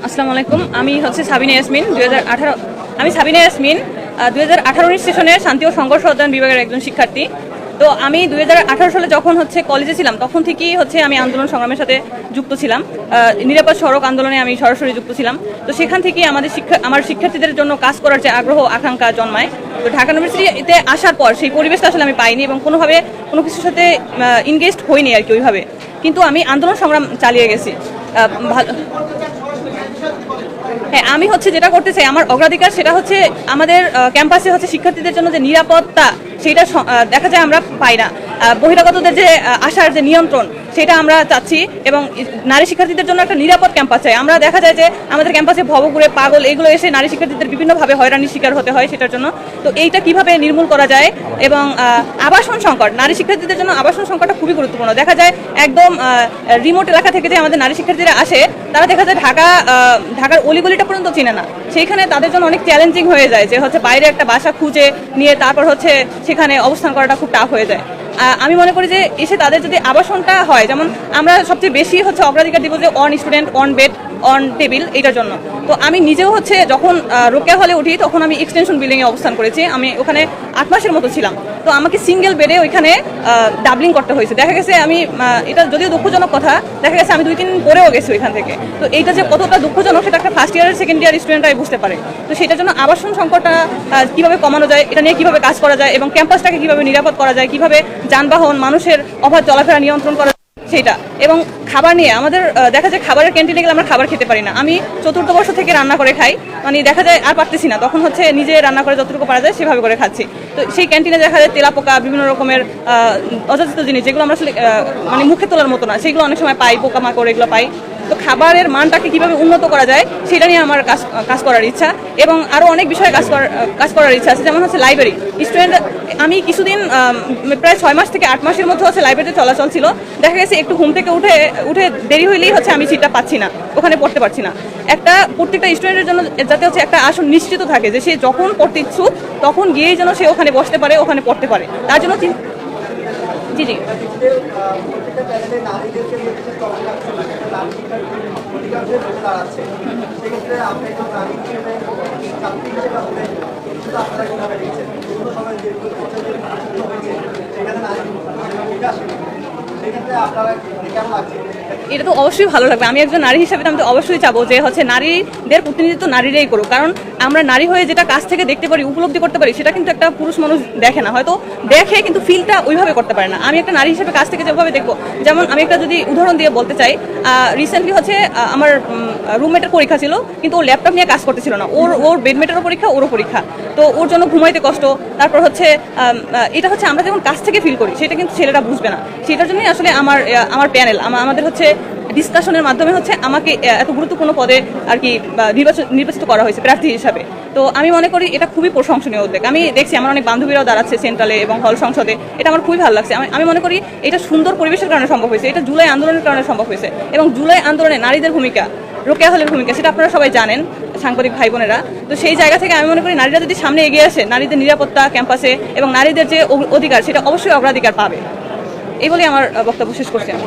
আসসালামু আলাইকুম। আমি সাবিনা ইয়াসমিন 2018 আমি সাবিনা ইয়াসমিন 2018 সেশনের শান্তি ও সংঘর্ষ অধ্যয়ন বিভাগের একজন শিক্ষার্থী। তো আমি 2018 সালে যখন কলেজে ছিলাম তখন থেকেই আমি আন্দোলন সংগ্রামের সাথে যুক্ত ছিলাম। নিরাপদ সড়ক আন্দোলনে আমি সরাসরি যুক্ত ছিলাম। তো সেখান থেকেই আমার শিক্ষার্থীদের জন্য কাজ করার যে আগ্রহ আকাঙ্ক্ষা জন্মায়। তো ঢাকা ইউনিভার্সিটিতে আসার পর সেই পরিবেশটা আমি পাইনি এবং কোনোভাবে কোনো কিছুর সাথে ইনগেজড হইনি আর কি ওইভাবে। কিন্তু আমি আন্দোলন সংগ্রাম চালিয়ে গেছি। ভালো হ্যাঁ, আমি যেটা করতে চাই, আমার অগ্রাধিকার সেটা আমাদের ক্যাম্পাসে শিক্ষার্থীদের জন্য যে নিরাপত্তা সেটা দেখা যায় আমরা পাই না। বহিরাগতদের যে আসার যে নিয়ন্ত্রণ সেটা আমরা চাচ্ছি এবং নারী শিক্ষার্থীদের জন্য একটা নিরাপদ ক্যাম্পাস চাই। আমরা দেখা যায় যে আমাদের ক্যাম্পাসে ভবঘুরে পাগল এগুলো এসে নারী শিক্ষার্থীদের বিভিন্নভাবে হয়রানির শিকার হতে হয় সেটার জন্য। তো এইটা কিভাবে নির্মূল করা যায় এবং আবাসন সংকট, নারী শিক্ষার্থীদের জন্য আবাসন সংকটটা খুবই গুরুত্বপূর্ণ। দেখা যায় একদম রিমোট এলাকা থেকে যে আমাদের নারী শিক্ষার্থীরা আসে তারা দেখা যায় ঢাকার অলিগলিটা পর্যন্ত চিনে না। সেইখানে তাদের জন্য অনেক চ্যালেঞ্জিং হয়ে যায় যে বাইরে একটা বাসা খুঁজে নিয়ে তারপর সেখানে অবস্থান করাটা খুব টাফ হয়ে যায়। আমি মনে করি যে এসে তাদের যদি আবাসনটা হয়, যেমন আমরা সবচেয়ে বেশি অগ্রাধিকার দিব যে on student on bed on table এইটার জন্য। তো আমি নিজেও যখন রোকেয়া হলে উঠি তখন আমি এক্সটেনশন বিল্ডিংয়ে অবস্থান করেছি। আমি ওখানে 8 মাসের মতো ছিলাম। তো আমাকে সিঙ্গেল বেডে ওইখানে ডাবলিং করতে হয়েছে। দেখা গেছে আমি এটা যদিও দুঃখজনক কথা, দেখা গেছে আমি 2-3 দিন পরেও গেছি ওইখান থেকে। তো এইটা যে কতটা দুঃখজনক সেটা একটা ফার্স্ট ইয়ারের সেকেন্ড ইয়ার স্টুডেন্টরাই বুঝতে পারে। তো সেটার জন্য আবাসন সংকটটা কীভাবে কমানো যায়, এটা নিয়ে কীভাবে কাজ করা যায় এবং ক্যাম্পাসটাকে কীভাবে নিরাপদ করা যায়, কীভাবে যানবাহন মানুষের অবাধ চলাফেরা নিয়ন্ত্রণ করা সেটা। এবং খাবার নিয়ে আমাদের দেখা যায় খাবারের ক্যান্টিনে গেলে আমরা খাবার খেতে পারি না। আমি 4র্থ বর্ষ থেকে রান্না করে খাই, দেখা যায় আর পারতেছি না, তখন নিজে রান্না করে যতটুকু পারা যায় সেভাবে করে খাচ্ছি। তো সেই ক্যান্টিনে দেখা যায় তেলাপোকা বিভিন্ন রকমের অযাচিত জিনিস যেগুলো আমরা আসলে মুখে তোলার মতো না, সেগুলো অনেক সময় পাই, পোকামাকড় এগুলো পাই। তো খাবারের মানটাকে কিভাবে উন্নত করা যায় সেটা নিয়ে আমার কাজ করার ইচ্ছা এবং আরও অনেক বিষয়ে কাজ করার ইচ্ছা আছে। যেমন লাইব্রেরি স্টুডেন্ট, আমি কিছুদিন প্রায় 6 মাস থেকে 8 মাসের মধ্যে লাইব্রেরিতে চলাচল ছিল। দেখা গেছে একটু ঘুম থেকে উঠে দেরি হইলেই আমি সিটটা পাচ্ছি না, ওখানে পড়তে পারছি না। প্রত্যেকটা স্টুডেন্টের জন্য যাতে একটা আসন নিশ্চিত থাকে যে সে যখন পড়তে ইচ্ছুক তখন গিয়েই যেন সে ওখানে বসতে পারে, ওখানে পড়তে পারে। তার জন্য জি জি এটা তো অবশ্যই ভালো লাগবে। আমি একজন নারী হিসেবে আমি তো অবশ্যই চাবো যে নারীদের প্রতিনিধিত্ব নারীরাই করুক। কারণ আমরা নারী হয়ে যেটা কাছ থেকে দেখতে পারি, উপলব্ধি করতে পারি, সেটা কিন্তু একটা পুরুষ মানুষ দেখে না, হয়তো দেখে কিন্তু ফিলটা ওইভাবে করতে পারে না। আমি একটা নারী হিসেবে কাছ থেকে যেভাবে দেখবো, যেমন আমি একটা যদি উদাহরণ দিয়ে বলতে চাই, রিসেন্টলি আমার রুমমেটের পরীক্ষা ছিল, কিন্তু ও ল্যাপটপ নিয়ে কাজ করতেছিল না। ওর বেডমেটেরও পরীক্ষা, ওরও পরীক্ষা। তো ওর জন্য ঘুমাইতে কষ্ট। তারপর এটা আমরা যেমন কাছ থেকে ফিল করি সেটা কিন্তু ছেলেরা বুঝবে না। সেটার জন্যই আসলে আমার প্যানেল আমাদের ডিসকাশনের মাধ্যমে আমাকে এত গুরুত্বপূর্ণ পদে আর কি নির্বাচিত করা হয়েছে প্রার্থী হিসাবে। তো আমি মনে করি এটা খুবই প্রশংসনীয় উদ্যোগ। আমি দেখছি আমার অনেক বান্ধবীরাও দাঁড়াচ্ছে সেন্ট্রালে এবং হল সংসদে, এটা আমার খুবই ভালো লাগছে। আমি মনে করি এটা সুন্দর পরিবেশের কারণে সম্ভব হয়েছে, এটা জুলাই আন্দোলনের কারণে সম্ভব হয়েছে। এবং জুলাই আন্দোলনে নারীদের ভূমিকা, রোকেয়া হলের ভূমিকা, সেটা আপনারা সবাই জানেন, সাংবাদিক ভাই বোনেরা। তো সেই জায়গা থেকে আমি মনে করি নারীরা যদি সামনে এগিয়ে আসে, নারীদের নিরাপত্তা ক্যাম্পাসে এবং নারীদের যে অধিকার সেটা অবশ্যই অগ্রাধিকার পাবে। এই বলে আমার বক্তব্য শেষ করছি আমি।